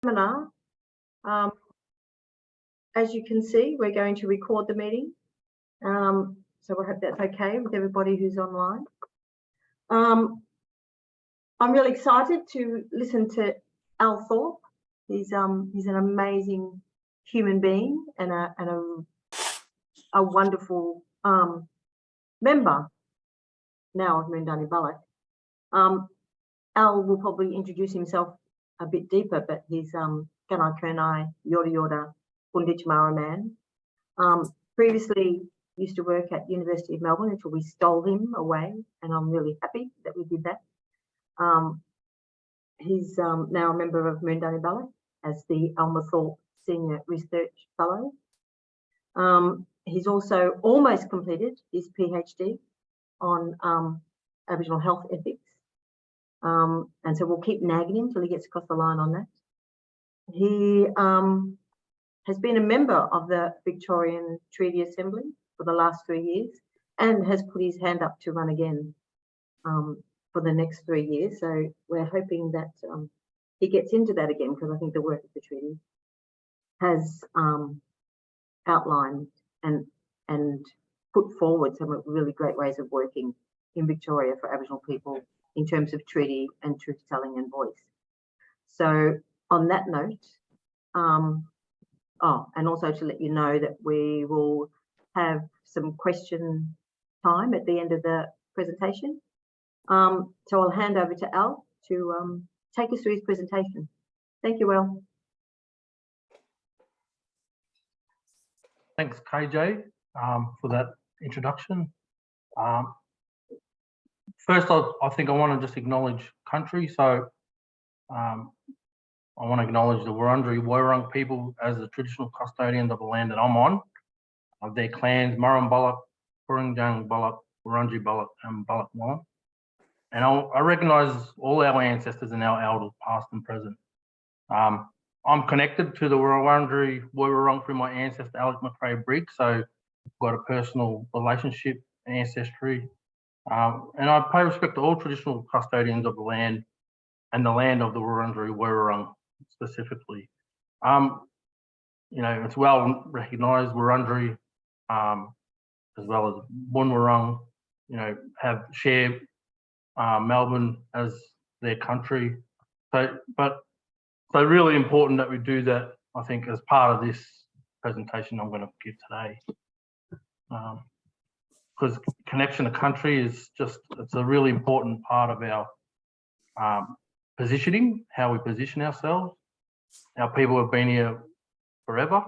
seminar. As you can see, we're going to record the meeting. So I hope that's okay with everybody who's online. I'm really excited to listen to Al Thorpe. He's an amazing human being and a wonderful member now of Moondani Balluk. Al will probably introduce himself a bit deeper, but he's Gunai, Yorta Yorta, Gunditjmara man. Previously used to work at University of Melbourne until we stole him away, and I'm really happy that we did that. He's now a member of Moondani Balluk as the Alma Thorpe Senior Research Fellow. He's also almost completed his PhD on Aboriginal health ethics. And so we'll keep nagging him till he gets across the line on that. He has been a member of the Victorian Treaty Assembly for the last 3 years and has put his hand up to run again for the next 3 years. So we're hoping that he gets into that again, because I think the work of the treaty has outlined and put forward some really great ways of working in Victoria for Aboriginal people in terms of treaty and truth telling and voice. So on that note, and also to let you know that we will have some question time at the end of the presentation. So I'll hand over to Al to take us through his presentation. Thank you, Al. Thanks, KJ, for that introduction. First, I think I want to just acknowledge country. So I want to acknowledge the Wurrundjeri Woi Wurrung people as the traditional custodians of the land that I'm on, of their clans, Moondani Balluk, Wurrundjeri Balluk, Wurrundjeri Balluk, and Balluk. And I recognise all our ancestors and our elders, past and present. I'm connected to the Wurrundjeri Woi Wurrung through my ancestor, Alex McRae Briggs, so I've got a personal relationship, ancestry. And I pay respect to all traditional custodians of the land and the land of the Wurrundjeri Woi Wurrung specifically. You know, it's well recognised Wurrundjeri, as well as Woi Wurrung, you know, have shared Melbourne as their country. So really important that we do that, I think, as part of this presentation I'm going to give today. Because connection to country is just, it's a really important part of our positioning, how we position ourselves. Our people have been here forever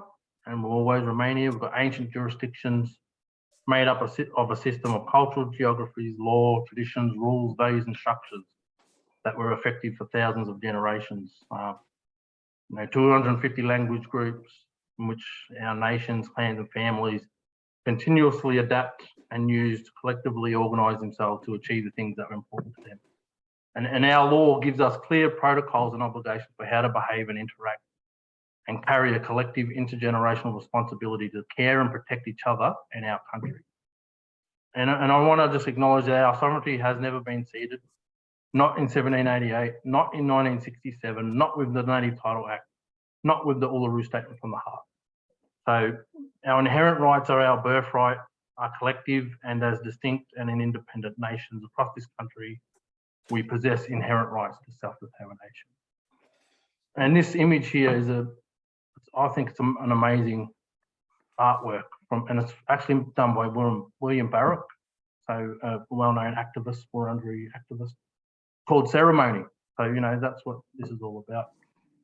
and will always remain here. We've got ancient jurisdictions made up of a system of cultural geographies, law, traditions, rules, values and structures that were effective for thousands of generations. You know, 250 language groups in which our nations, clans and families continuously adapt and use to collectively organise themselves to achieve the things that are important to them. And our law gives us clear protocols and obligations for how to behave and interact and carry a collective intergenerational responsibility to care and protect each other and our country. And I want to just acknowledge that our sovereignty has never been ceded, not in 1788, not in 1967, not with the Native Title Act, not with the Uluru Statement from the Heart. So our inherent rights are our birthright, are collective, and as distinct and independent nations across this country, we possess inherent rights to self-determination. And this image here is I think it's an amazing artwork and it's actually done by William Barrack, so a well-known activist, Wurrundjeri activist, called Ceremony. So, you know, that's what this is all about.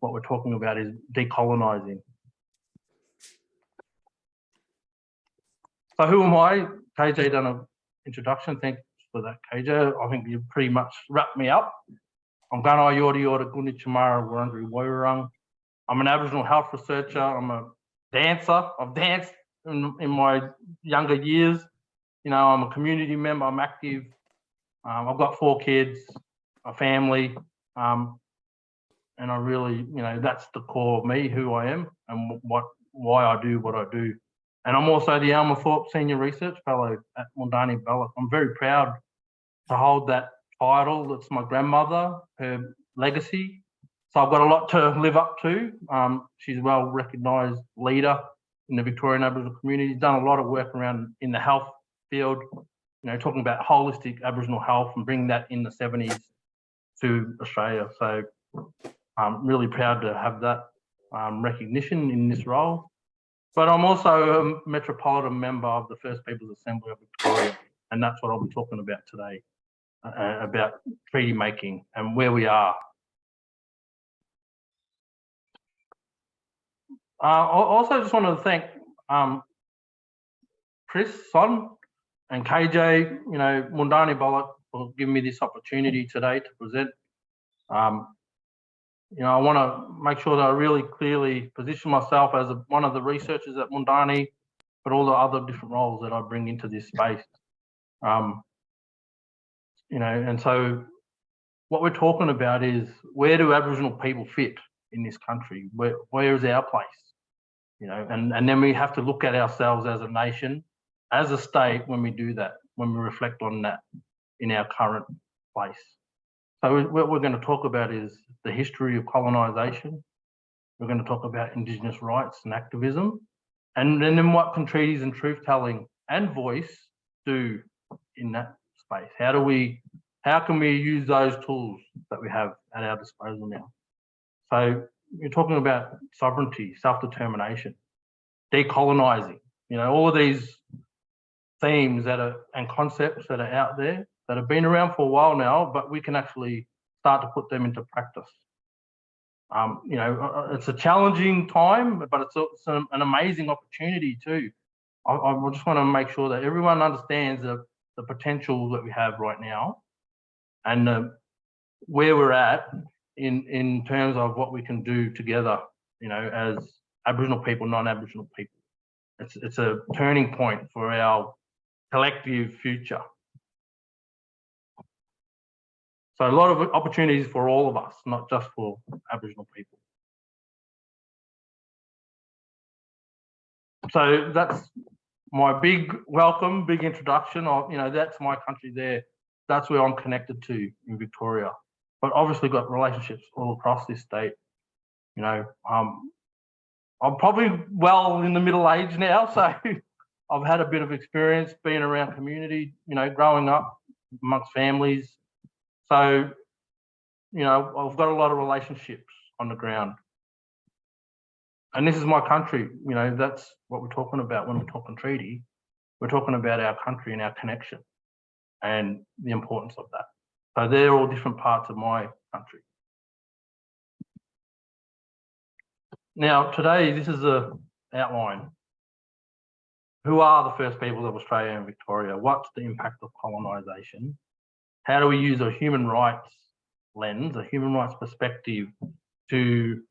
What we're talking about is decolonising. So who am I? KJ done an introduction. Thanks for that, KJ. I think you pretty much wrapped me up. I'm Gunai, Yorta Yorta, Gunditjmara, Wurrundjeri Woi Wurrung. I'm an Aboriginal health researcher. I'm a dancer. I've danced in my younger years. You know, I'm a community member. I'm active. I've got 4 kids, a family, and I really, you know, that's the core of me, who I am, and why I do what I do. And I'm also the Alma Thorpe Senior Research Fellow at Moondani Balluk. I'm very proud to hold that title. It's my grandmother, her legacy. So I've got a lot to live up to. She's a well-recognised leader in the Victorian Aboriginal community. She's done a lot of work around in the health field, talking about holistic Aboriginal health and bringing that in the 70s to Australia. So I'm really proud to have that recognition in this role. But I'm also a metropolitan member of the First Peoples Assembly of Victoria, and that's what I'll be talking about today, about treaty making and where we are. I also just want to thank Chris, Son, and KJ, Moondani Balluk for giving me this opportunity today to present. I want to make sure that I really clearly position myself as one of the researchers at Moondani, but all the other different roles that I bring into this space. And so what we're talking about is, where do Aboriginal people fit in this country? Where is our place? And then we have to look at ourselves as a nation, as a state, when we do that, when we reflect on that in our current place. So what we're going to talk about is the history of colonisation. We're going to talk about Indigenous rights and activism, and then what can treaties and truth-telling and voice do in that space? How can we use those tools that we have at our disposal now? So you're talking about sovereignty, self-determination, decolonising, all of these themes and concepts that are out there that have been around for a while now, but we can actually start to put them into practice. It's a challenging time, but it's an amazing opportunity too. I just want to make sure that everyone understands the potential that we have right now, and where we're at in terms of what we can do together, as Aboriginal people, non-Aboriginal people. It's a turning point for our collective future. So a lot of opportunities for all of us, not just for Aboriginal people. So that's my big welcome, big introduction. That's my country there. That's where I'm connected to in Victoria. But obviously got relationships all across this state. I'm probably well in the middle age now, so I've had a bit of experience being around community, growing up amongst families. So, I've got a lot of relationships on the ground. And this is my country, that's what we're talking about when we're talking treaty. We're talking about our country and our connection and the importance of that. So they're all different parts of my country. Now, today, this is an outline. Who are the First Peoples of Australia and Victoria? What's the impact of colonisation? How do we use a human rights lens, a human rights perspective, to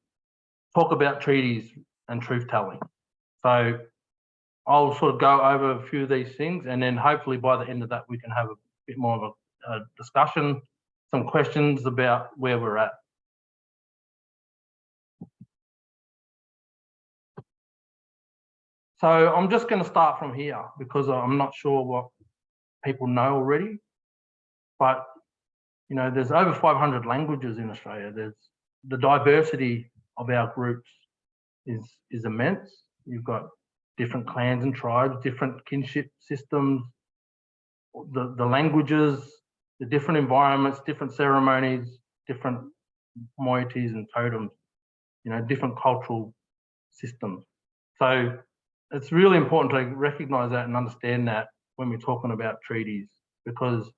talk about treaties and truth-telling? So I'll sort of go over a few of these things, and then hopefully by the end of that, we can have a bit more of a discussion, some questions about where we're at. So I'm just going to start from here because I'm not sure what people know already, but there's over 500 languages in Australia. There's the diversity of our groups is immense. You've got different clans and tribes, different kinship systems, the languages, the different environments, different ceremonies, different moieties and totems, different cultural systems. So it's really important to recognise that and understand that when we're talking about treaties, because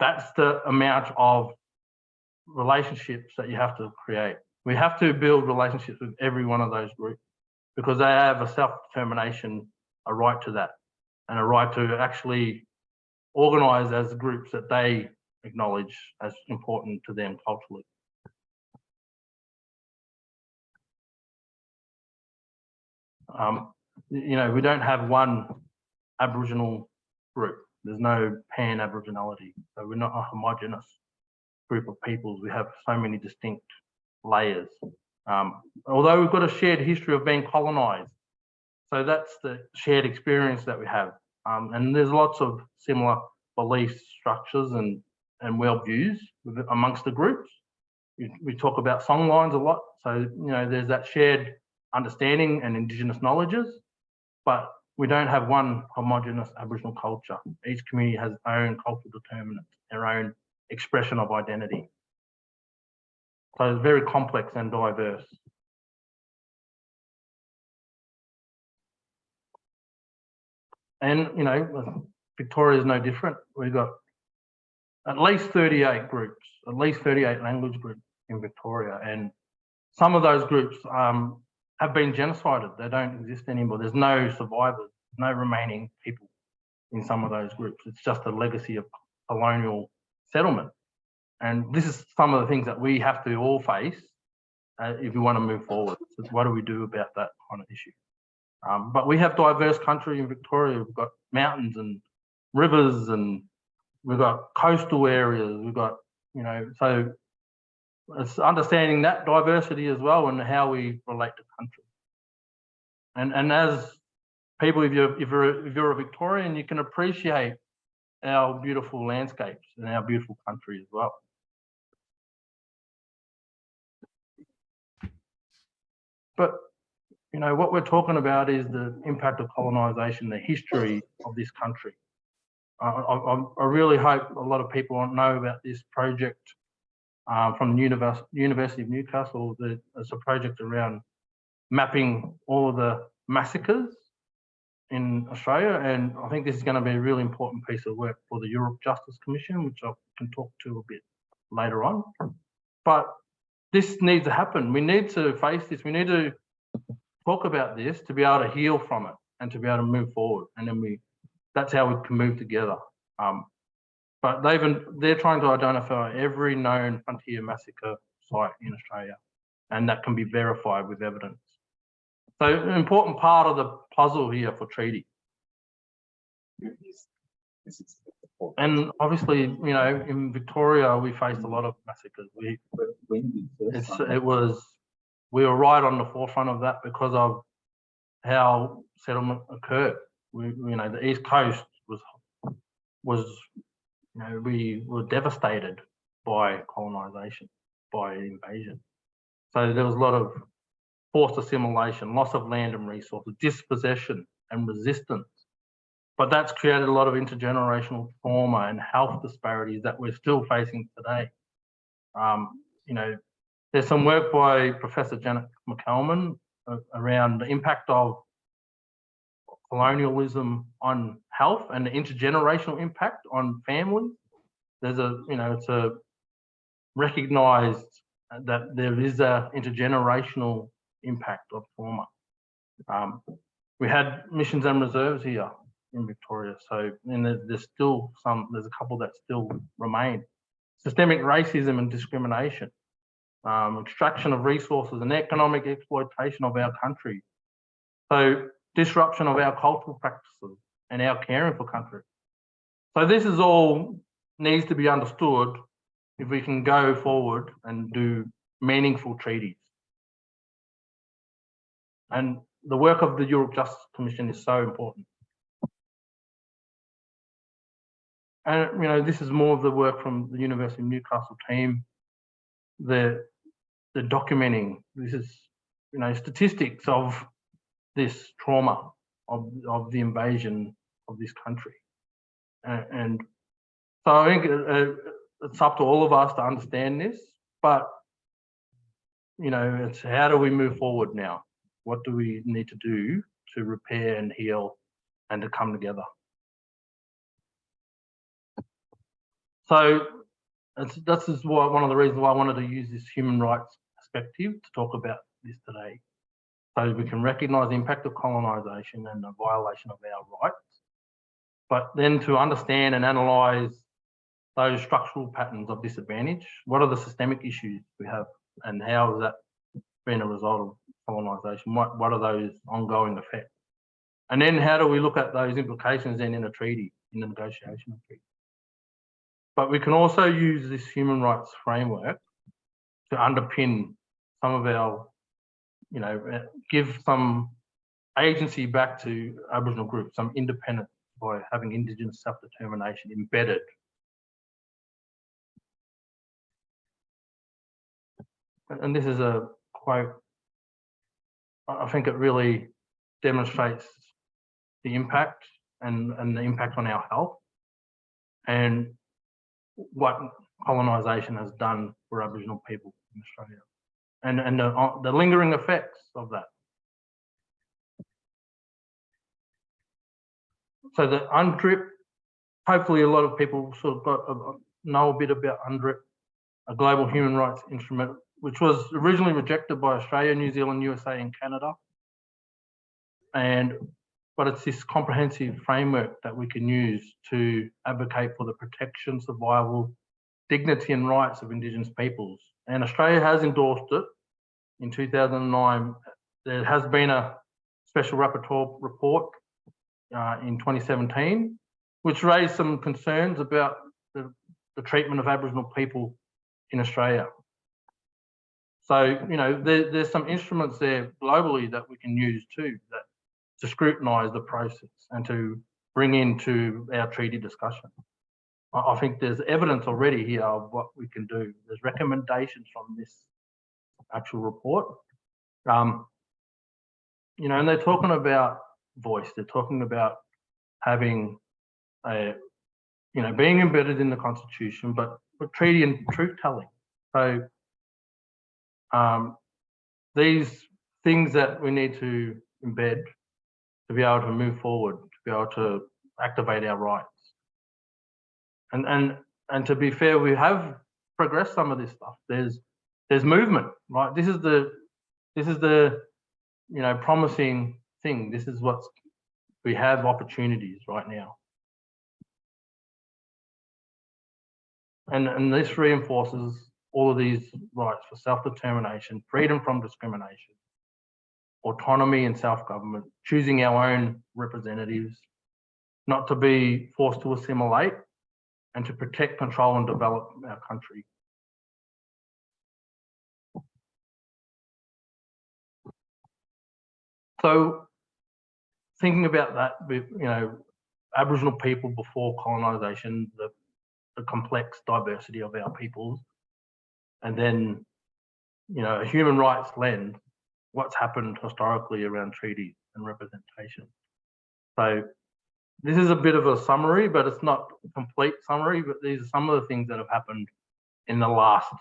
that's the amount of relationships that you have to create. We have to build relationships with every one of those groups because they have a self-determination, a right to that, and a right to actually organise as groups that they acknowledge as important to them culturally. We don't have one Aboriginal group. There's no pan-Aboriginality. So we're not a homogenous group of peoples. We have so many distinct layers. Although we've got a shared history of being colonised. So that's the shared experience that we have. And there's lots of similar belief structures and worldviews amongst the groups. We talk about songlines a lot. So, there's that shared understanding and Indigenous knowledges, but we don't have one homogenous Aboriginal culture. Each community has its own cultural determinants, their own expression of identity. So it's very complex and diverse. And, Victoria is no different. We've got at least 38 groups, at least 38 language groups in Victoria. And some of those groups have been genocided. They don't exist anymore. There's no survivors, no remaining people in some of those groups. It's just a legacy of colonial settlement. And this is some of the things that we have to all face if we want to move forward. So what do we do about that kind of issue? But we have diverse country in Victoria. We've got mountains and rivers, and we've got coastal areas. We've got, so it's understanding that diversity as well and how we relate to country. And as people, if you're a Victorian, you can appreciate our beautiful landscapes and our beautiful country as well. But what we're talking about is the impact of colonisation, the history of this country. I really hope a lot of people know about this project from the University of Newcastle. It's a project around mapping all of the massacres in Australia, and I think this is going to be a really important piece of work for the Yoorrook Justice Commission, which I can talk to a bit later on. But this needs to happen. We need to face this. We need to talk about this to be able to heal from it and to be able to move forward. And then that's how we can move together. But they're trying to identify every known frontier massacre site in Australia, and that can be verified with evidence. So an important part of the puzzle here for treaty. And obviously, in Victoria, we faced a lot of massacres. We were right on the forefront of that because of how settlement occurred. The East Coast was we were devastated by colonisation, by invasion. So there was a lot of forced assimilation, loss of land and resources, dispossession and resistance. But that's created a lot of intergenerational trauma and health disparities that we're still facing today. There's some work by Professor Janet McCalman around the impact of colonialism on health and the intergenerational impact on families. There's it's a recognised that there is a intergenerational impact of trauma. We had missions and reserves here in Victoria, and there's a couple that still remain. Systemic racism and discrimination, extraction of resources and economic exploitation of our country. So disruption of our cultural practices and our caring for country. So this is all needs to be understood if we can go forward and do meaningful treaties. And the work of the Yoorrook Justice Commission is so important. And this is more of the work from the University of Newcastle team. The documenting, this is statistics of this trauma of the invasion of this country, and so I think it's up to all of us to understand this. But it's how do we move forward now? What do we need to do to repair and heal and to come together? So this is one of the reasons why I wanted to use this human rights perspective to talk about this today, so we can recognise the impact of colonisation and the violation of our rights, but then to understand and analyse those structural patterns of disadvantage. What are the systemic issues we have, and how has that been a result of colonisation? What are those ongoing effects? And then how do we look at those implications then in a treaty, in the negotiation of treaty? But we can also use this human rights framework to underpin some of our, give some agency back to Aboriginal groups, some independence by having Indigenous self-determination embedded. and this is a quote, I think it really demonstrates the impact and the impact on our health and what colonisation has done for Aboriginal people in Australia and the lingering effects of that. So the UNDRIP, hopefully a lot of people sort of know a bit about UNDRIP, a global human rights instrument, which was originally rejected by Australia, New Zealand, USA and Canada. But it's this comprehensive framework that we can use to advocate for the protection, survival, dignity and rights of Indigenous peoples. And Australia has endorsed it in 2009. There has been a special rapporteur report in 2017, which raised some concerns about the treatment of Aboriginal people in Australia. So, you know, there's some instruments there globally that we can use too, to scrutinise the process and to bring into our treaty discussion. I think there's evidence already here of what we can do. There's recommendations from this actual report. You know, and they're talking about voice. They're talking about having a, you know, being embedded in the Constitution, but treaty and truth telling. So these things that we need to embed to be able to move forward, to be able to activate our rights. And to be fair, we have progressed some of this stuff. There's movement, right? This is the you know, promising thing. This is what's, we have opportunities right now. And this reinforces all of these rights for self-determination, freedom from discrimination, autonomy and self-government, choosing our own representatives, not to be forced to assimilate, and to protect, control and develop our country. So thinking about that, you know, Aboriginal people before colonisation, the complex diversity of our peoples, and then, you know, a human rights lens, what's happened historically around treaties and representation. So this is a bit of a summary, but it's not a complete summary, but these are some of the things that have happened in the last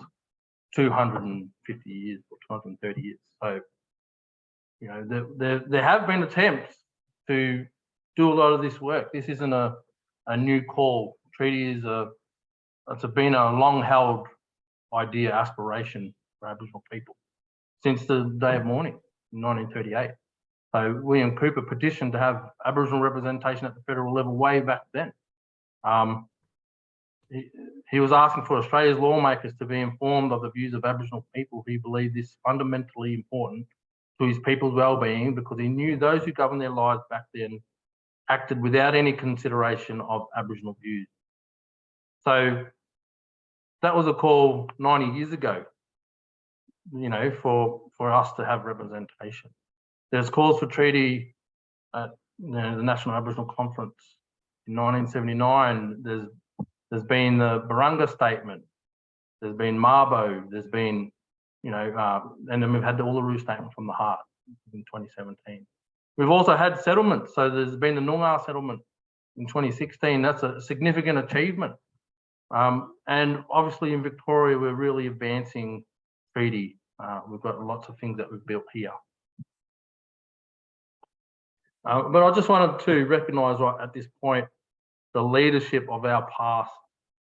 250 years or 230 years. So, you know, there have been attempts to do a lot of this work. This isn't a new call. Treaty is it's been a long-held idea, aspiration for Aboriginal people since the day of mourning in 1938. So William Cooper petitioned to have Aboriginal representation at the federal level way back then. He was asking for Australia's lawmakers to be informed of the views of Aboriginal people. He believed this fundamentally important to his people's well-being because he knew those who governed their lives back then acted without any consideration of Aboriginal views. So that was a call 90 years ago, you know, for us to have representation. There's calls for treaty at, you know, the National Aboriginal Conference in 1979. There's been the Barunga Statement. There's been Mabo. There's been, you know, and then we've had the Uluru Statement from the Heart in 2017. We've also had settlements. So there's been the Noongar settlement in 2016. That's a significant achievement. And obviously in Victoria, we're really advancing treaty. We've got lots of things that we've built here. But I just wanted to recognise right at this point the leadership of our past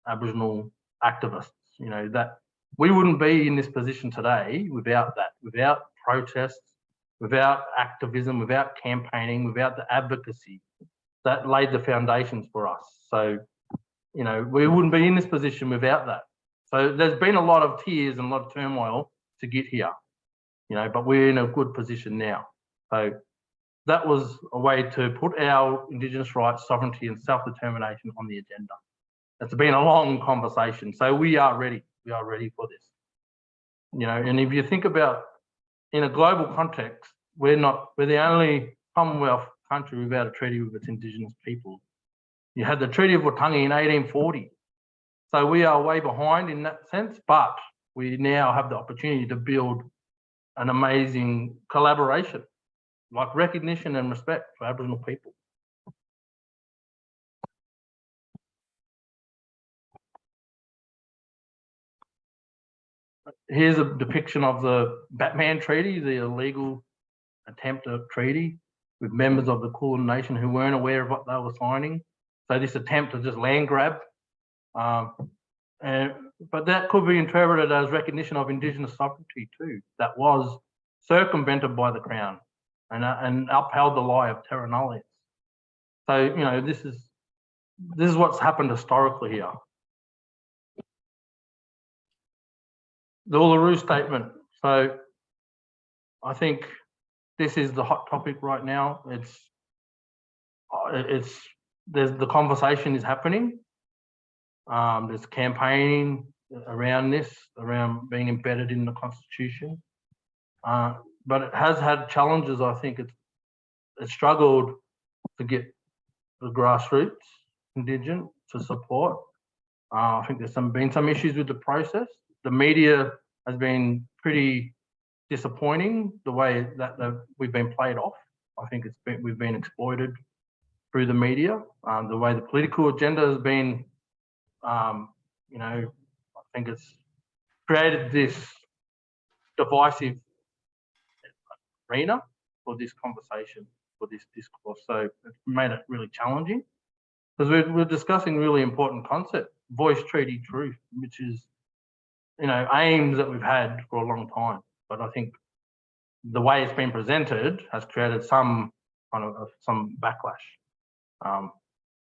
Aboriginal activists. You know, that we wouldn't be in this position today without that, without protests, without activism, without campaigning, without the advocacy that laid the foundations for us. So, you know, we wouldn't be in this position without that. So there's been a lot of tears and a lot of turmoil to get here, you know, but we're in a good position now. So that was a way to put our Indigenous rights, sovereignty and self-determination on the agenda. It's been a long conversation. So we are ready. We are ready for this. You know, and if you think about in a global context, we're the only Commonwealth country without a treaty with its Indigenous people. You had the Treaty of Waitangi in 1840. So we are way behind in that sense, but we now have the opportunity to build an amazing collaboration, like recognition and respect for Aboriginal people. Here's a depiction of the Batman Treaty, the illegal attempt at treaty with members of the Kulin Nation who weren't aware of what they were signing. So this attempt to just land grab, but that could be interpreted as recognition of Indigenous sovereignty too. That was circumvented by the Crown and upheld the lie of terra nullius. So you know this is what's happened historically here. The Uluru Statement. So I think this is the hot topic right now. There's the conversation is happening. There's campaigning around this, around being embedded in the Constitution. But it has had challenges. I think it struggled to get the grassroots contingent to support. I think there's been some issues with the process. The media has been pretty disappointing the way that we've been played off. I think we've been exploited through the media. The way the political agenda has been, you know, I think it's created this divisive arena for this conversation, for this discourse. So it's made it really challenging because we're discussing really important concept, voice, treaty, truth, which is, you know, aims that we've had for a long time. But I think the way it's been presented has created some kind of some backlash.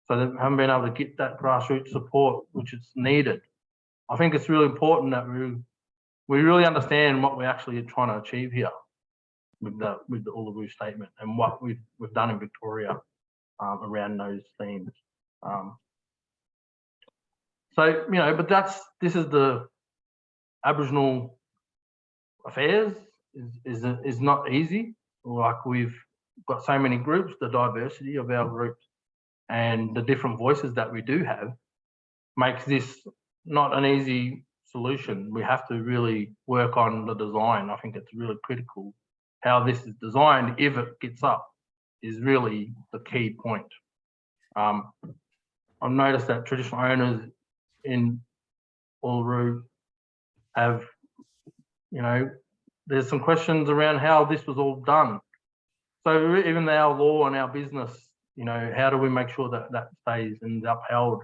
So they haven't been able to get that grassroots support which is needed. I think it's really important that we really understand what we're actually trying to achieve here with the Uluru Statement and what we've done in Victoria around those themes. So you know, but this is the Aboriginal affairs is not easy. Like we've got so many groups, the diversity of our groups and the different voices that we do have makes this not an easy solution. We have to really work on the design. I think it's really critical how this is designed, if it gets up, is really the key point. I've noticed that traditional owners in Uluru have, you know, there's some questions around how this was all done. So even our law and our business, you know, how do we make sure that that stays and is upheld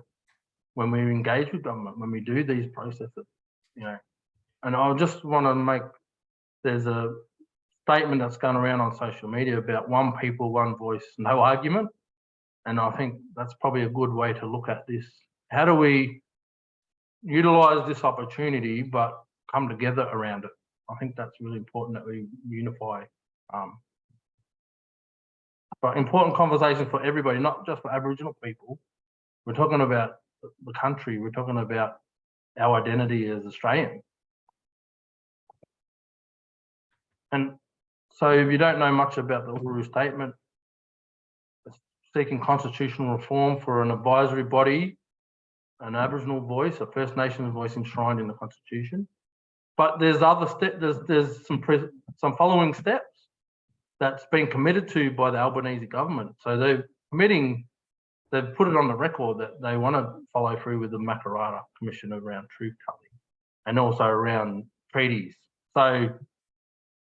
when we engage with government, when we do these processes, you know? And I just want to make, there's a statement that's going around on social media about one people, one voice, no argument. And I think that's probably a good way to look at this. How do we utilize this opportunity, but come together around it? I think that's really important that we unify. But important conversation for everybody, not just for Aboriginal people. We're talking about the country. We're talking about our identity as Australians. And so if you don't know much about the Uluru Statement, it's seeking constitutional reform for an advisory body, an Aboriginal voice, a First Nations voice enshrined in the Constitution. But there's other steps, there's some following steps that's been committed to by the Albanese government. So they've put it on the record that they want to follow through with the Makarrata Commission around truth telling and also around treaties. So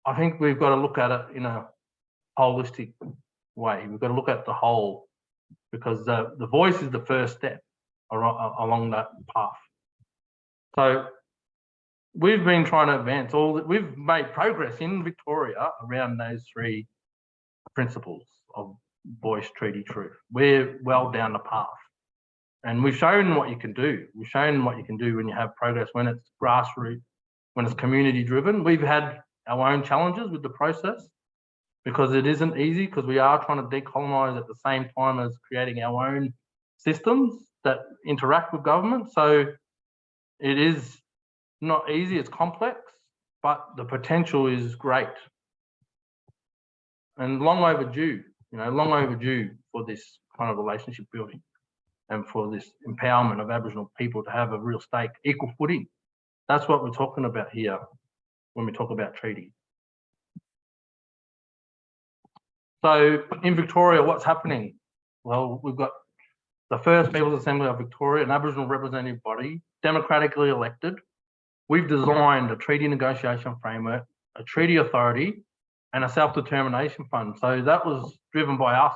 I think we've got to look at it in a holistic way. We've got to look at the whole, because the voice is the first step along that path. So we've been trying to advance we've made progress in Victoria around those three principles of voice, treaty, truth. We're well down the path. And we've shown what you can do. We've shown what you can do when you have progress, when it's grassroots, when it's community driven. We've had our own challenges with the process because it isn't easy, because we are trying to decolonise at the same time as creating our own systems that interact with government. So it is not easy, it's complex, but the potential is great and long overdue, you know, long overdue for this kind of relationship building and for this empowerment of Aboriginal people to have a real stake, equal footing That's what we're talking about here when we talk about treaty. So in Victoria, what's happening? Well, we've got the First Peoples Assembly of Victoria, an Aboriginal representative body, democratically elected. We've designed a treaty negotiation framework, a treaty authority, and a self-determination fund. So that was driven by us.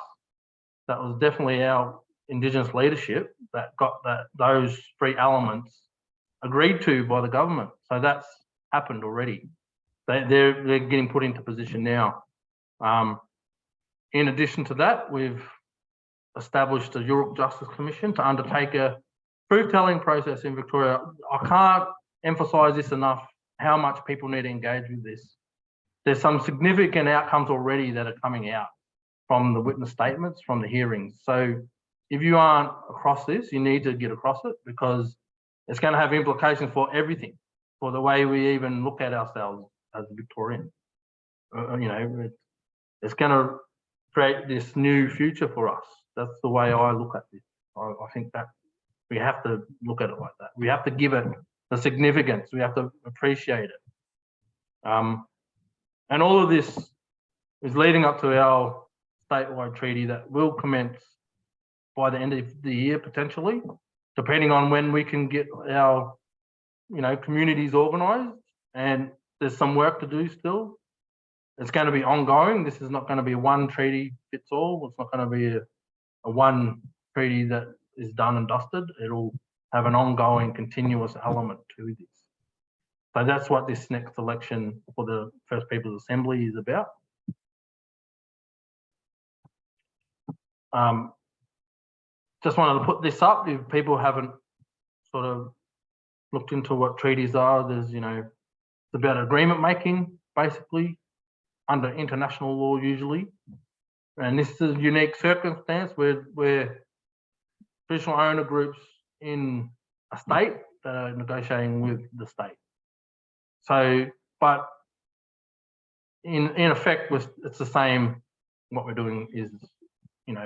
That was definitely our Indigenous leadership that got those three elements agreed to by the government. So that's happened already. They're getting put into position now. In addition to that, we've established a Yoorrook Justice Commission to undertake a truth-telling process in Victoria. I can't emphasise this enough, how much people need to engage with this. There's some significant outcomes already that are coming out from the witness statements, from the hearings. So if you aren't across this, you need to get across it, because it's going to have implications for everything, for the way we even look at ourselves as Victorians. You know, it's going to create this new future for us. That's the way I look at this. I think that we have to look at it like that. We have to give it the significance. We have to appreciate it. And all of this is leading up to our statewide treaty that will commence by the end of the year, potentially, depending on when we can get our, communities organised. And there's some work to do still. It's going to be ongoing. This is not going to be one treaty fits all. It's not going to be a one treaty that is done and dusted. It'll have an ongoing, continuous element to this. So that's what this next election for the First Peoples Assembly is about. Just wanted to put this up. If people haven't sort of looked into what treaties are, there's, it's about agreement making, basically, under international law usually. And this is a unique circumstance where traditional owner groups in a state that are negotiating with the state. So, but in effect, it's the same. What we're doing is,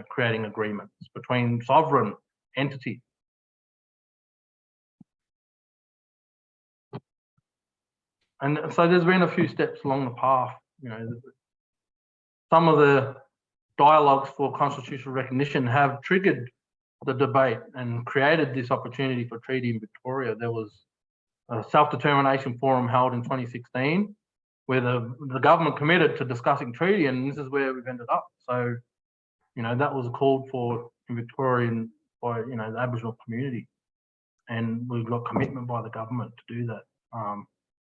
creating agreements between sovereign entities. And so there's been a few steps along the path. Some of the dialogues for constitutional recognition have triggered the debate and created this opportunity for treaty in Victoria. There was a self-determination forum held in 2016 where the government committed to discussing treaty, and this is where we've ended up. So, that was called for in Victoria by, the Aboriginal community, and we've got commitment by the government to do that.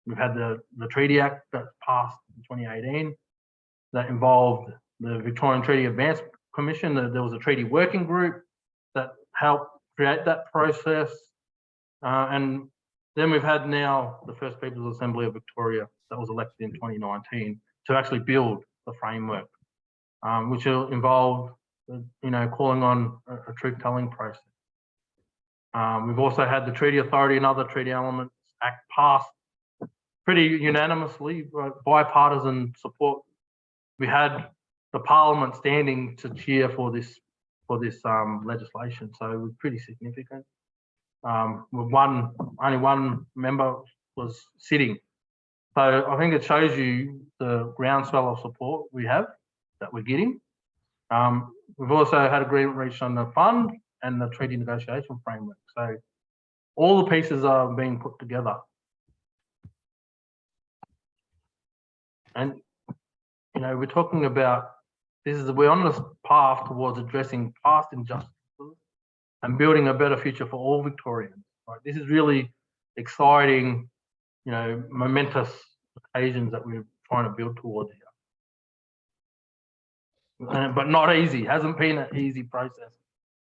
We've had the Treaty Act that passed in 2018 that involved the Victorian Treaty Advance Commission. There was a treaty working group that helped create that process. And then we've had now the First Peoples Assembly of Victoria that was elected in 2019 to actually build the framework, which will involve, calling on a truth-telling process. We've also had the Treaty Authority and Other Treaty Elements Act passed pretty unanimously, bipartisan support. We had the Parliament standing to cheer for this legislation, so it was pretty significant. Only one member was sitting, so I think it shows you the groundswell of support we have that we're getting. We've also had agreement reached on the fund and the treaty negotiation framework, so all the pieces are being put together. And we're talking about we're on this path towards addressing past injustices and building a better future for all Victorians. Right? This is really exciting, momentous occasions that we're trying to build towards here. But not easy. Hasn't been an easy process,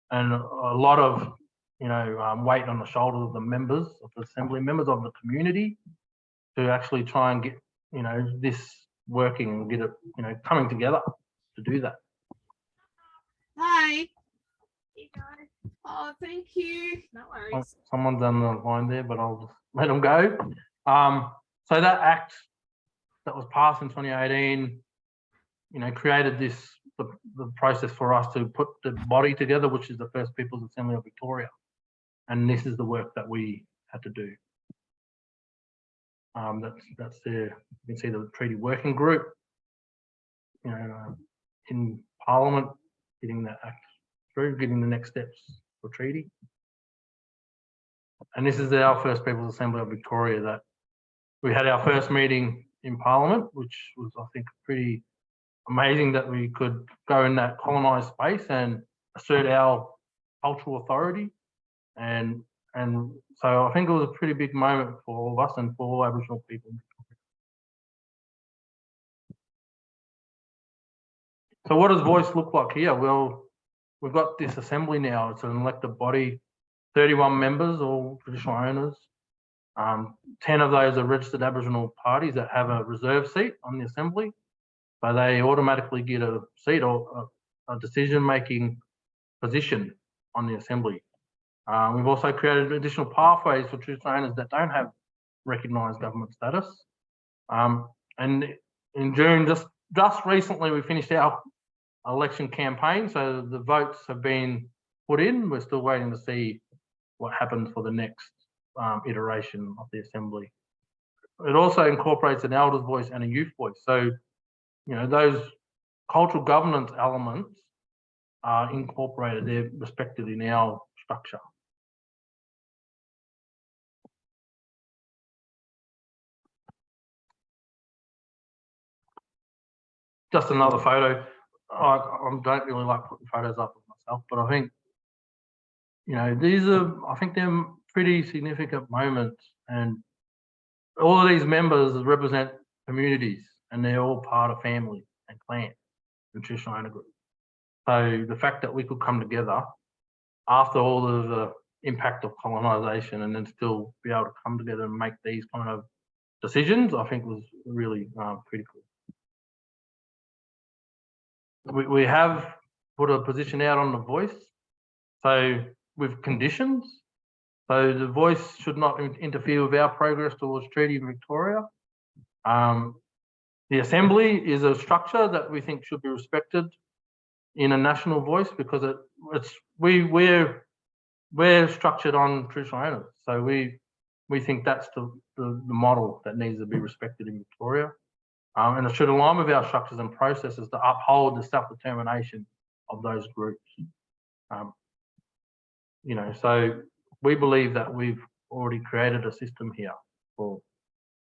and a lot of weight on the shoulders of the members of the assembly, members of the community, to actually try and get this working and get it coming together to do that. Hi. Hey guys. Oh, thank you. No worries. Someone's on the line there, but I'll just let them go. So that act that was passed in 2018, created the process for us to put the body together, which is the First Peoples Assembly of Victoria, and this is the work that we had to do. That's there. You can see the treaty working group, you know, in Parliament, getting that act through, getting the next steps for treaty. And this is our first People's Assembly of Victoria that we had our first meeting in Parliament, which was, I think, pretty amazing that we could go in that colonised space and assert our cultural authority. And so I think it was a pretty big moment for all of us and for all Aboriginal people. So what does voice look like here? Well, we've got this assembly now. It's an elected body, 31 members, all traditional owners. 10 of those are registered Aboriginal parties that have a reserve seat on the assembly. So they automatically get a seat or a decision-making position on the assembly. We've also created additional pathways for traditional owners that don't have recognised government status. And in June, just recently, we finished our election campaign. So the votes have been put in. We're still waiting to see what happens for the next iteration of the assembly. It also incorporates an elders voice and a youth voice. So, you know, those cultural governance elements are incorporated. They're respected in our structure. Just another photo. I don't really like putting photos up of myself, but I think, you know, I think they're pretty significant moments, and all of these members represent communities, and they're all part of family and clan and traditional owner group. So the fact that we could come together after all of the impact of colonisation and then still be able to come together and make these kind of decisions, I think was really critical. We have put a position out on the voice, so with conditions. So the voice should not interfere with our progress towards treaty in Victoria. The assembly is a structure that we think should be respected in a national voice, because we're structured on traditional owners. So we think that's the model that needs to be respected in Victoria. And it should align with our structures and processes to uphold the self-determination of those groups. You know, so we believe that we've already created a system here for,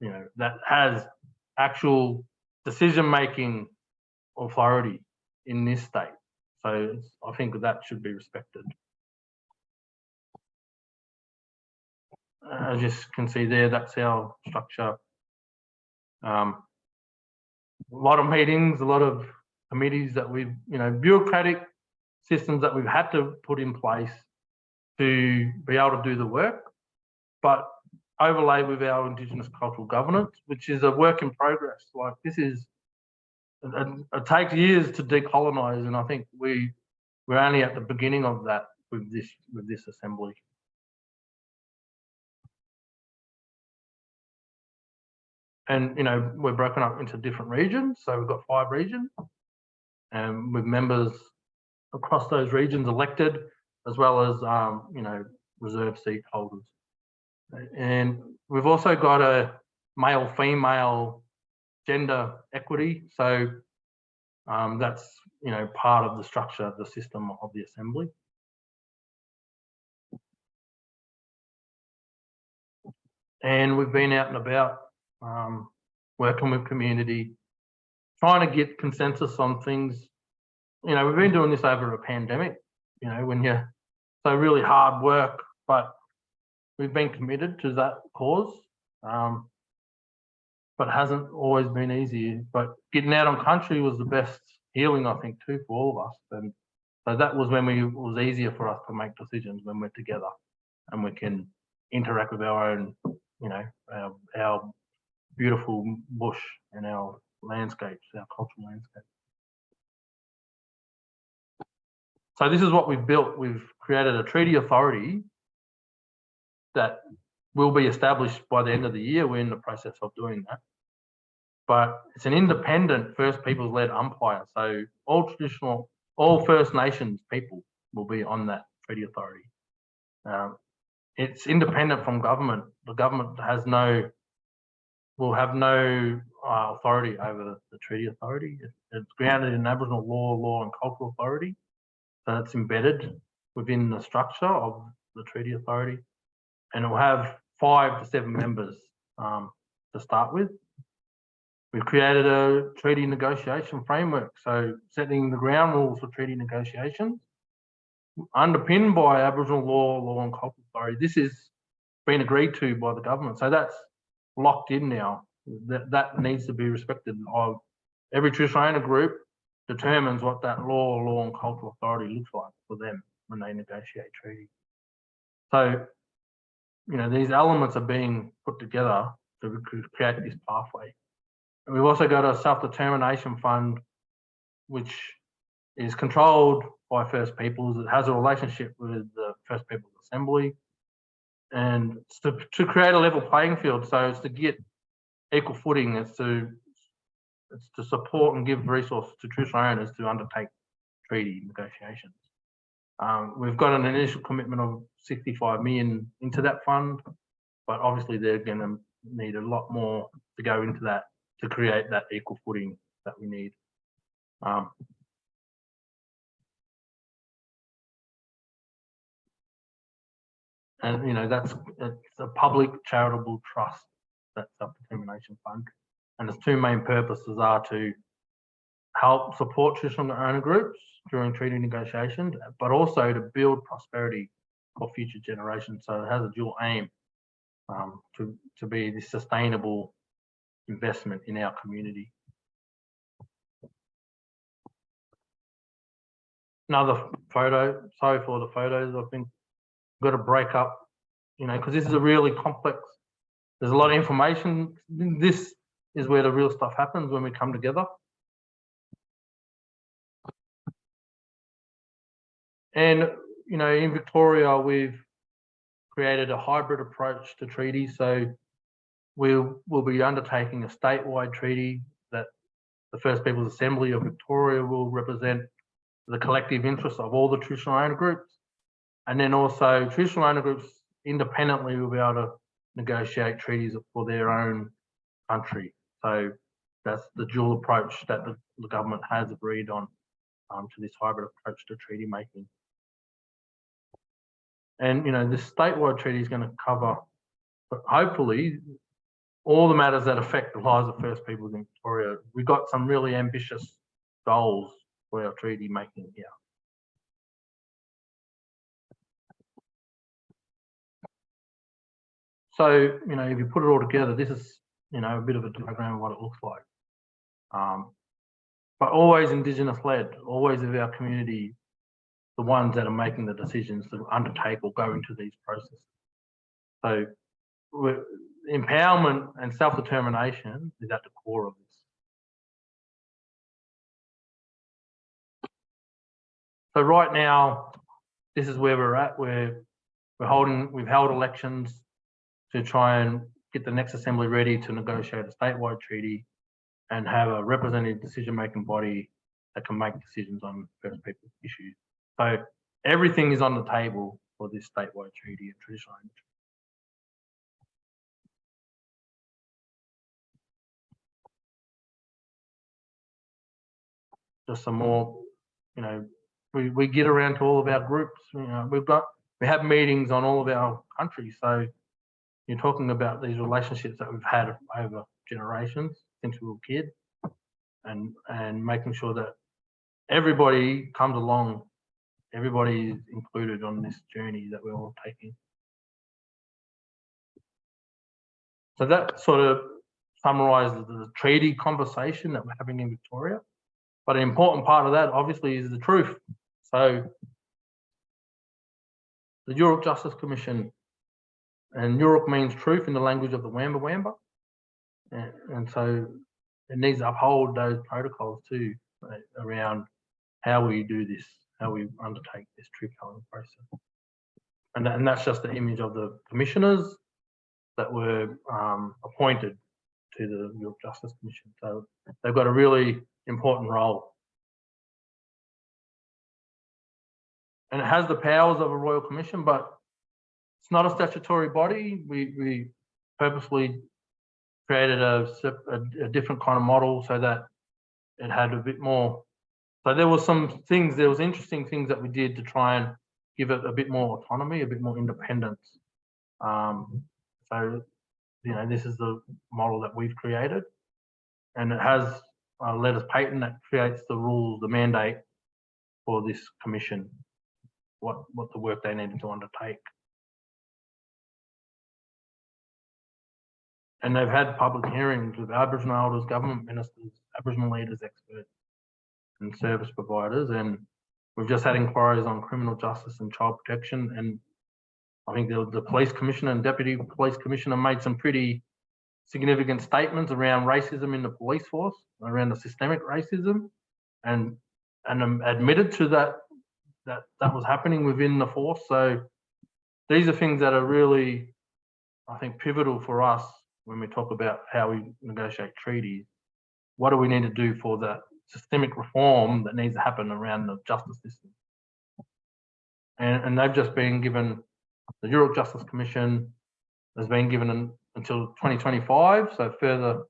you know, that has actual decision-making authority in this state. So I think that should be respected. As you can see there, that's our structure. A lot of meetings, a lot of committees that we've, you know, bureaucratic systems that we've had to put in place to be able to do the work, but overlay with our Indigenous cultural governance, which is a work in progress. Like, this is, it takes years to decolonise, and I think we're only at the beginning of that with this assembly. And, you know, we're broken up into different regions. So we've got 5 regions, and with members across those regions elected, as well as, you know, reserve seat holders. And we've also got a male-female gender equity. So that's, you know, part of the structure, the system of the assembly. And we've been out and about, working with community, trying to get consensus on things. You know, we've been doing this over a pandemic, you know, when you're so really hard work, but we've been committed to that cause, but it hasn't always been easy. But getting out on country was the best healing, I think, too, for all of us. And so that was when it was easier for us to make decisions, when we're together and we can interact with our own, you know, our beautiful bush and our landscapes, our cultural landscape. So this is what we've built. We've created a treaty authority that will be established by the end of the year. We're in the process of doing that. But it's an independent First Peoples-led umpire. So all First Nations people will be on that treaty authority. It's independent from government. The government has no will have no authority over the treaty authority. It's grounded in Aboriginal law and cultural authority. So it's embedded within the structure of the treaty authority, and it will have 5 to 7 members to start with. We've created a treaty negotiation framework, so setting the ground rules for treaty negotiations, underpinned by Aboriginal law and cultural authority. This is been agreed to by the government, so that's locked in now. That needs to be respected. Every traditional owner group determines what that law and cultural authority looks like for them when they negotiate treaties. So, you know, these elements are being put together to create this pathway. And we've also got a self-determination fund, which is controlled by First Peoples. It has a relationship with the First Peoples Assembly, and it's to create a level playing field. So it's to get equal footing. It's to support and give resources to traditional owners to undertake treaty negotiations. We've got an initial commitment of 65 million into that fund, but obviously they're going to need a lot more to go into that to create that equal footing that we need. And you know, it's a public charitable trust, that self-determination fund, and its 2 main purposes are to help support traditional owner groups during treaty negotiations, but also to build prosperity for future generations. So it has a dual aim to be this sustainable investment in our community. Another photo. Sorry for the photos. I think we've got to break up, you know, because this is a really complex. There's a lot of information. This is where the real stuff happens when we come together. And, you know, in Victoria, we've created a hybrid approach to treaties. So we'll be undertaking a statewide treaty that the First Peoples Assembly of Victoria will represent the collective interests of all the traditional owner groups. And then also traditional owner groups independently will be able to negotiate treaties for their own country. So that's the dual approach that the government has agreed on to this hybrid approach to treaty making. And, you know, this statewide treaty is going to cover, hopefully, all the matters that affect the lives of First Peoples in Victoria. We've got some really ambitious goals for our treaty making here. So, you know, if you put it all together, this is, you know, a bit of a diagram of what it looks like. But always Indigenous led, always of our community, the ones that are making the decisions to undertake or go into these processes. So empowerment and self-determination is at the core of this. So right now, this is where we're at. We've held elections to try and get the next assembly ready to negotiate a statewide treaty and have a representative decision-making body that can make decisions on First Peoples issues. So everything is on the table for this statewide treaty and traditional ownership. Just some more, you know, we get around to all of our groups. You know, we have meetings on all of our countries. So you're talking about these relationships that we've had over generations since we were kids, and making sure that everybody comes along, everybody is included on this journey that we're all taking. So that sort of summarises the treaty conversation that we're having in Victoria. But an important part of that, obviously, is the truth. So the Yoorrook Justice Commission, and Yoorrook means truth in the language of the Wamba Wamba, and so it needs to uphold those protocols too, around how we do this, how we undertake this truth-telling process. And that's just the image of the commissioners that were appointed to the Yoorrook Justice Commission. So they've got a really important role. And it has the powers of a royal commission, but it's not a statutory body. We purposely created a different kind of model so that it had a bit more. So there was interesting things that we did to try and give it a bit more autonomy, a bit more independence. So, this is the model that we've created, and it has a letters patent that creates the rules, the mandate for this commission, what the work they needed to undertake. And they've had public hearings with Aboriginal elders, government ministers, Aboriginal leaders, experts, and service providers. And we've just had inquiries on criminal justice and child protection. And I think the police commissioner and deputy police commissioner made some pretty significant statements around racism in the police force, around the systemic racism, and admitted to that was happening within the force. So these are things that are really, I think, pivotal for us when we talk about how we negotiate treaties. What do we need to do for that systemic reform that needs to happen around the justice system? And they've just been given, the Yoorrook Justice Commission has been given until 2025, so further,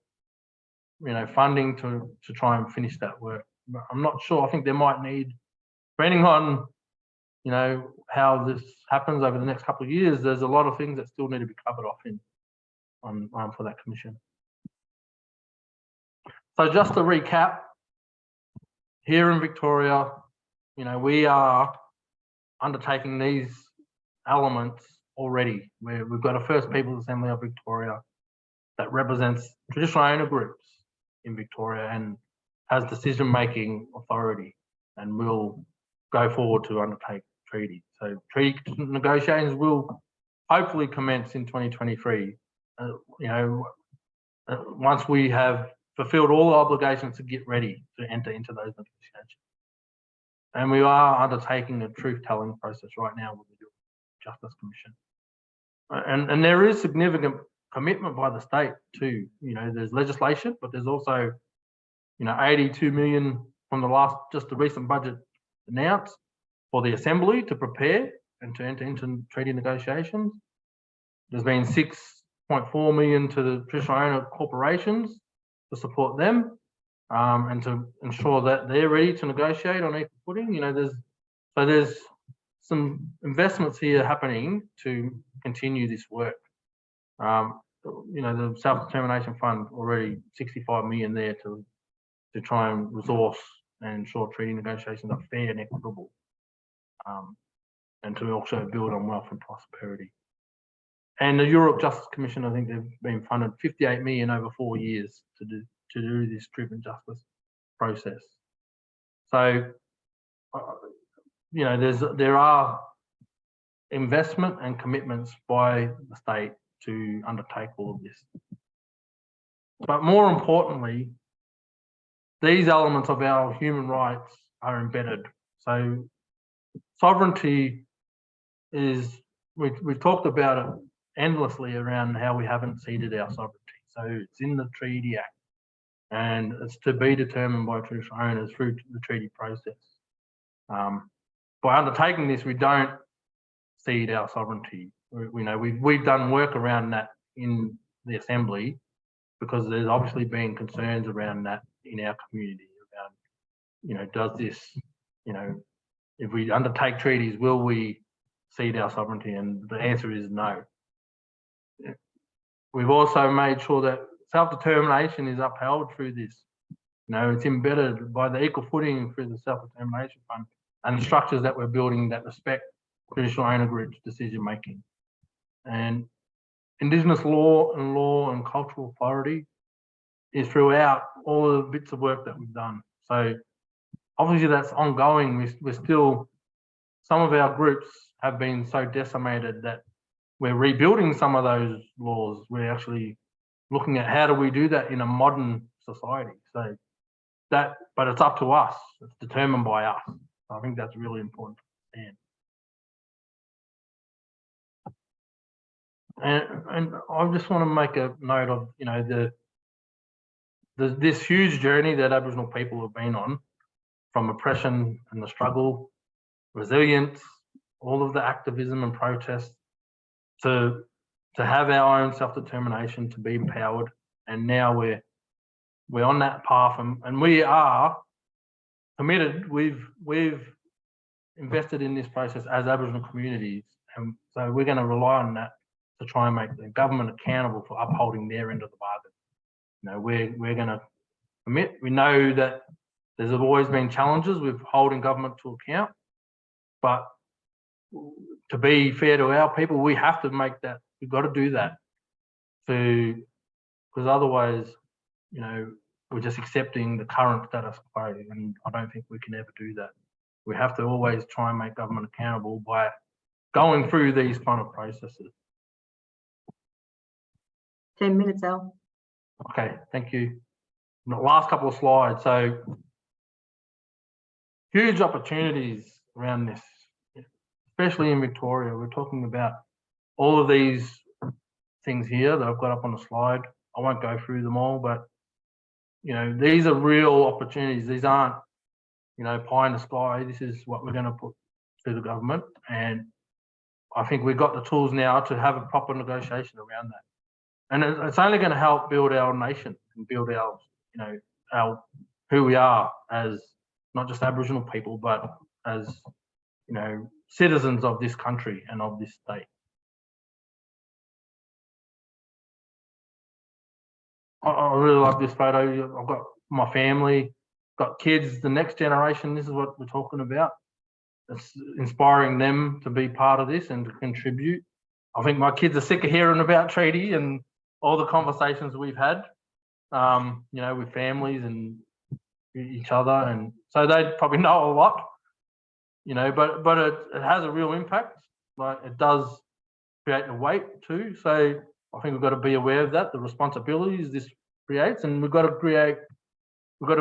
funding to try and finish that work. I'm not sure. I think there might need, depending on, how this happens over the next couple of years, there's a lot of things that still need to be covered off for that commission. So just to recap, here in Victoria, we are undertaking these elements already. We've got a First Peoples Assembly of Victoria that represents traditional owner groups in Victoria and has decision-making authority, and will go forward to undertake treaties. So treaty negotiations will hopefully commence in 2023. Once we have fulfilled all the obligations to get ready to enter into those negotiations. And we are undertaking a truth-telling process right now with the Justice Commission. And there is significant commitment by the state too. There's legislation, but there's also, 82 million from the recent budget announced for the Assembly to prepare and to enter into treaty negotiations. There's been 6.4 million to the traditional owner corporations to support them and to ensure that they're ready to negotiate on equal footing. There's some investments here happening to continue this work. The Self-Determination Fund already 65 million there to try and resource and ensure treaty negotiations are fair and equitable, and to also build on wealth and prosperity. And the Yoorrook Justice Commission, I think they've been funded 58 million over 4 years to do this truth and justice process. So, there are investment and commitments by the state to undertake all of this. But more importantly, these elements of our human rights are embedded. So sovereignty is, we've talked about it endlessly around how we haven't ceded our sovereignty. So it's in the Treaty Act, and it's to be determined by traditional owners through the treaty process. By undertaking this, we don't cede our sovereignty. We've done work around that in the Assembly, because there's obviously been concerns around that in our community around, does this, if we undertake treaties, will we cede our sovereignty? And the answer is no. We've also made sure that self-determination is upheld through this. It's embedded by the equal footing through the Self-Determination Fund and the structures that we're building that respect traditional owner groups' decision-making. And Indigenous law and cultural authority is throughout all the bits of work that we've done. So obviously that's ongoing. We're still, some of our groups have been so decimated that we're rebuilding some of those laws. We're actually looking at how do we do that in a modern society. So but it's up to us. It's determined by us. I think that's really important to understand. And I just want to make a note of, this huge journey that Aboriginal people have been on, from oppression and the struggle, resilience, all of the activism and protest, to have our own self-determination, to be empowered, and now we're on that path, and we are committed. We've invested in this process as Aboriginal communities, and so we're going to rely on that to try and make the government accountable for upholding their end of the bargain. You know, we're going to commit. We know that there's always been challenges with holding government to account, but to be fair to our people, we have to make that. We've got to do that, because otherwise, you know, we're just accepting the current status quo, and I don't think we can ever do that. We have to always try and make government accountable by going through these kind of processes. 10 minutes, Al. Okay, thank you. The last couple of slides. So, huge opportunities around this, especially in Victoria. We're talking about all of these things here that I've got up on the slide. I won't go through them all, but you know, these are real opportunities. These aren't, you know, pie in the sky. This is what we're going to put to the government, and I think we've got the tools now to have a proper negotiation around that. And it's only going to help build our nation and build our, you know, our who we are as not just Aboriginal people, but as, you know, citizens of this country and of this state. I really love this photo. I've got my family, got kids, the next generation. This is what we're talking about. It's inspiring them to be part of this and to contribute. I think my kids are sick of hearing about treaty and all the conversations we've had, you know, with families and each other, and so they probably know a lot, you know, but it has a real impact. Like, it does create a weight too. So I think we've got to be aware of that, the responsibilities this creates, and we've got to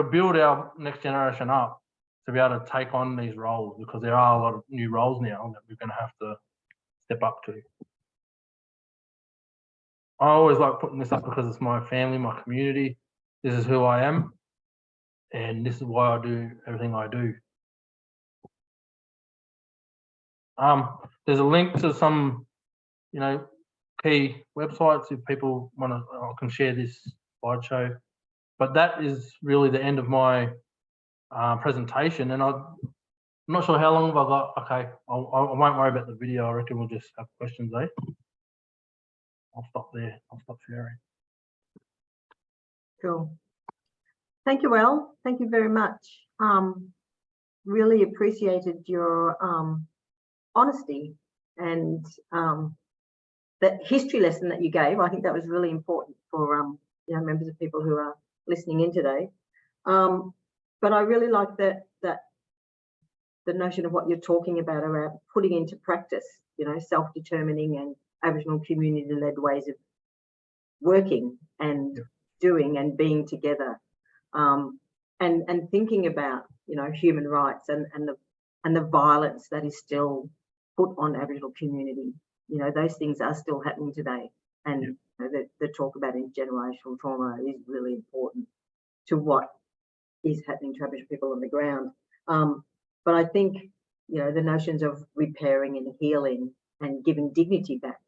build our next generation up to be able to take on these roles, because there are a lot of new roles now that we're going to have to step up to. I always like putting this up because it's my family, my community. This is who I am, and this is why I do everything I do. There's a link to some, you know, key websites if people want to. I can share this slideshow, but that is really the end of my presentation, and I'm not sure how long have I got. Okay, I won't worry about the video. I reckon we'll just have questions, eh? I'll stop there. I'll stop sharing. Cool. Thank you, Al. Thank you very much. Really appreciated your honesty and that history lesson that you gave. I think that was really important for you know, members of people who are listening in today. But I really like that the notion of what you're talking about around putting into practice, you know, self-determining and Aboriginal community-led ways of working and doing and being together, and thinking about, you know, human rights and the violence that is still put on Aboriginal community. You know, those things are still happening today, and you know, the talk about intergenerational trauma is really important to what is happening to Aboriginal people on the ground. But I think, you know, the notions of repairing and healing and giving dignity back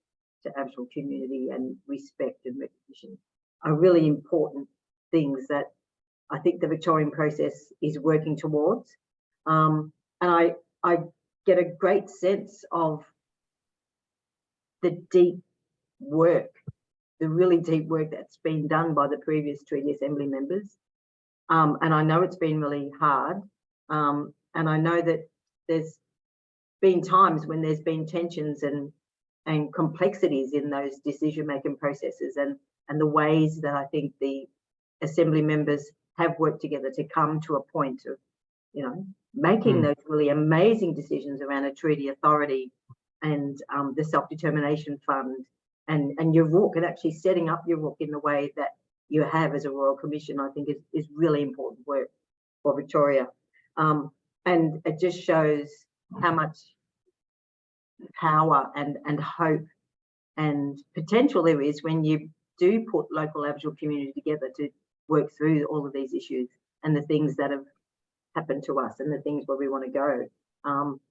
to Aboriginal community and respect and recognition are really important things that I think the Victorian process is working towards. And I get a great sense of the deep work, the really deep work that's been done by the previous Treaty Assembly members. And I know it's been really hard. And I know that there's been times when there's been tensions and complexities in those decision-making processes, and the ways that I think the Assembly members have worked together to come to a point of, you know, making those really amazing decisions around a treaty authority and the self-determination fund and Yoorrook, and actually setting up Yoorrook in the way that you have as a Royal Commission, I think is really important work for Victoria. And it just shows how much power and hope and potential there is when you do put local Aboriginal community together to work through all of these issues and the things that have happened to us and the things where we want to go.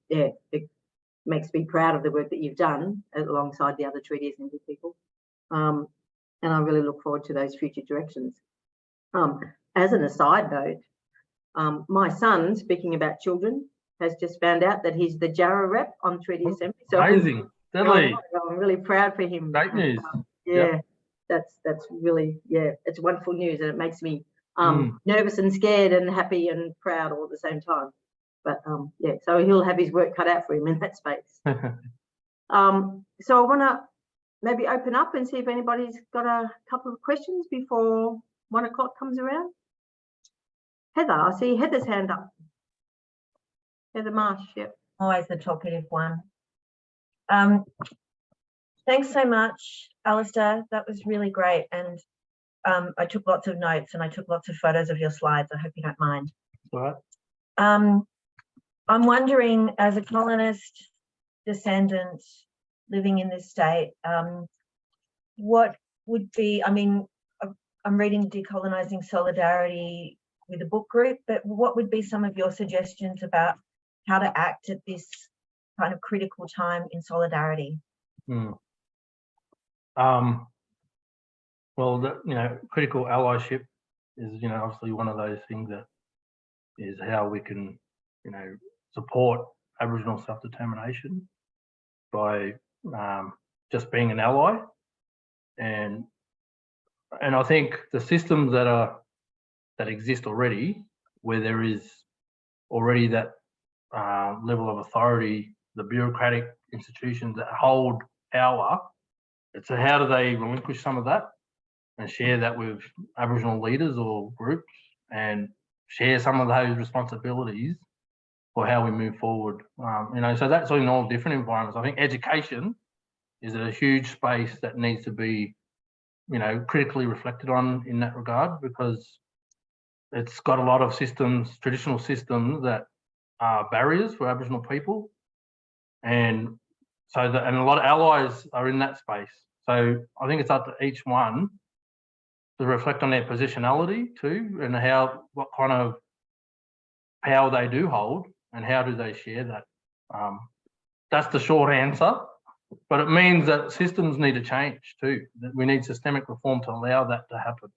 Yeah, it makes me proud of the work that you've done alongside the other treaties and good people. and I really look forward to those future directions. As an aside note, my son, speaking about children, has just found out that he's the Jarrah rep on Treaty Assembly. So Amazing. Deadly. I'm really proud for him. Great news. Yeah, that's really, it's wonderful news, and it makes me nervous and scared and happy and proud all at the same time. But so he'll have his work cut out for him in that space. So I want to maybe open up and see if anybody's got a couple of questions before 1 o'clock comes around. Heather, I see Heather's hand up. Heather Marsh, yep. Always the talkative one. Thanks so much, Alister. That was really great. And I took lots of notes and I took lots of photos of your slides. I hope you don't mind. All right. I'm wondering, as a colonist descendant living in this state, what would be, I mean, I'm reading Decolonising Solidarity with a book group, but what would be some of your suggestions about how to act at this kind of critical time in solidarity? Well, critical allyship is, obviously one of those things that is how we can, support Aboriginal self-determination by just being an ally. And I think the systems that exist already, where there is already that level of authority, the bureaucratic institutions that hold power, it's how do they relinquish some of that and share that with Aboriginal leaders or groups and share some of those responsibilities for how we move forward. So that's in all different environments. I think education is a huge space that needs to be, critically reflected on in that regard, because it's got a lot of systems, traditional systems that are barriers for Aboriginal people. And so, and a lot of allies are in that space. So I think it's up to each one to reflect on their positionality too, and what kind of power they do hold and how do they share that. That's the short answer, but it means that systems need to change too. That we need systemic reform to allow that to happen.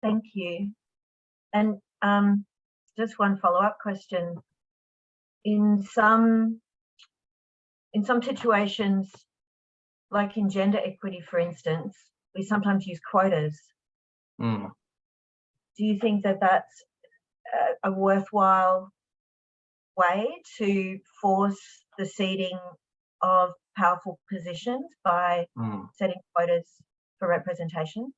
Thank you. And just one follow-up question. In some situations, like in gender equity, for instance, we sometimes use quotas. Do you think that that's a worthwhile way to force the ceding of powerful positions by setting quotas for representation?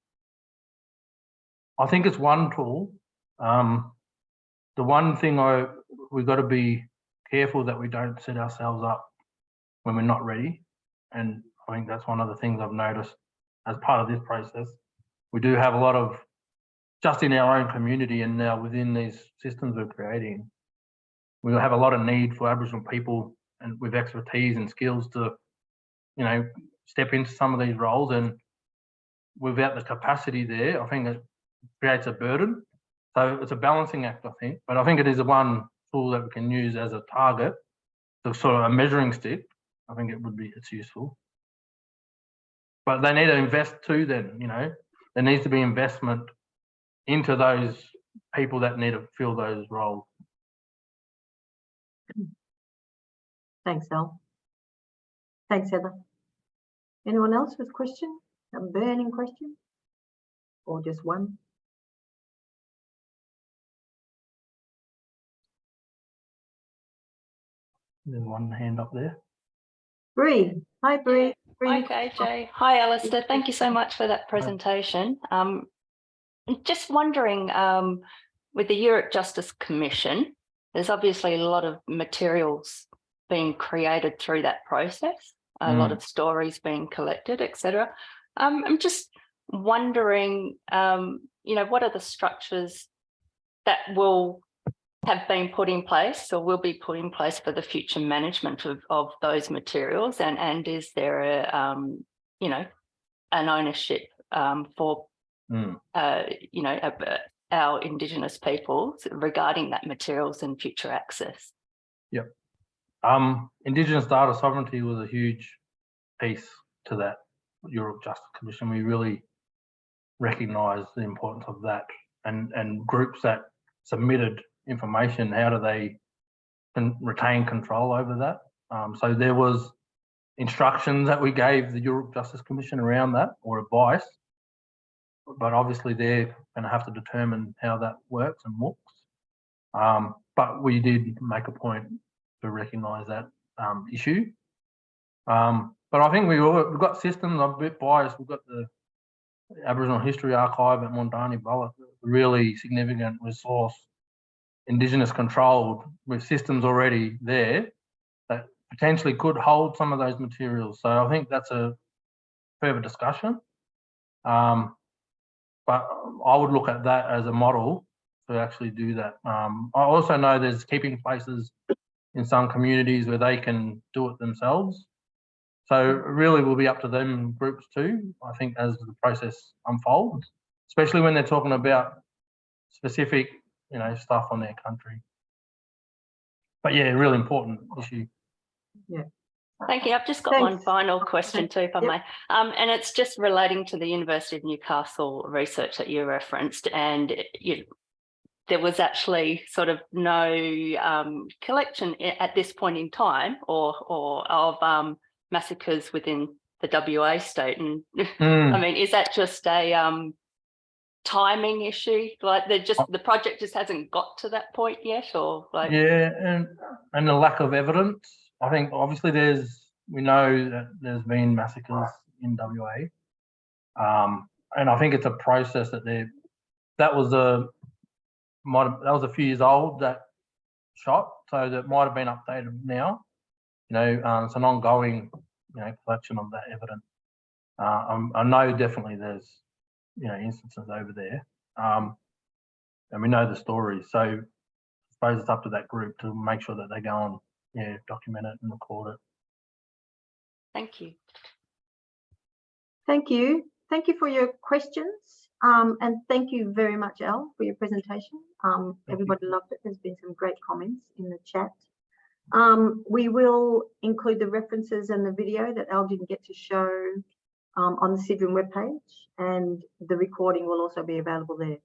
I think it's one tool. The one thing we've got to be careful that we don't set ourselves up when we're not ready. And I think that's one of the things I've noticed as part of this process. We do have a lot of, just in our own community and now within these systems we're creating, we have a lot of need for Aboriginal people and with expertise and skills to, step into some of these roles. And without the capacity there, I think it creates a burden. So it's a balancing act, I think. But I think it is one tool that we can use as a target, so sort of a measuring stick. I think it's useful. But they need to invest too then, there needs to be investment into those people that need to fill those roles. Thanks, Al. Thanks, Heather. Anyone else with a question? A burning question? Or just one? There's one hand up there. Bree. Hi, Bree. Okay, Jay. Hi, Alister. Thank you so much for that presentation. Just wondering, with the Yoorrook Justice Commission, there's obviously a lot of materials being created through that process, a lot of stories being collected, etc. I'm just wondering, what are the structures that will have been put in place or will be put in place for the future management of those materials, and is there an ownership for our Indigenous peoples regarding that materials and future access? Yep. Indigenous data sovereignty was a huge piece to that Yoorrook Justice Commission. We really recognise the importance of that, and groups that submitted information, how do they retain control over that? So there was instructions that we gave the Yoorrook Justice Commission around that, or advice, but obviously they're going to have to determine how that works and looks. But we did make a point to recognise that issue. But I think we've got systems. I'm a bit biased. We've got the Aboriginal History Archive at Moondani Balluk, really significant resource, Indigenous controlled, with systems already there that potentially could hold some of those materials. So I think that's a further discussion. But I would look at that as a model to actually do that. I also know there's keeping places in some communities where they can do it themselves. So it really will be up to them groups too, I think, as the process unfolds, especially when they're talking about specific, stuff on their country. But yeah, really important issue. Yeah. Thank you. I've just got one Thanks. final question too, if I Yep. may. And it's just relating to the University of Newcastle research that you referenced, and there was actually sort of no collection at this point in time, or of massacres within the WA state. And I mean, is that just a timing issue? Like the project just hasn't got to that point yet, or like? Yeah, and the lack of evidence. I think obviously we know that there's been massacres in WA, and I think it's a process that was a few years old, that shot, so that might have been updated now. It's an ongoing collection of that evidence. I know definitely there's instances over there, and we know the stories. So I suppose it's up to that group to make sure that they go and document it and record it. Thank you. Thank you. Thank you for your questions. And thank you very much, Elle, for your presentation. Everybody loved it. There's been some great comments in the chat. We will include the references and the video that Elle didn't get to show on the Sidran webpage, and the recording will also be available there.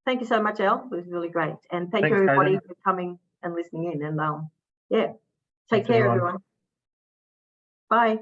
Thank you so much, Elle. It was really great. And thank you everybody for coming and listening in. And take care, everyone. Bye.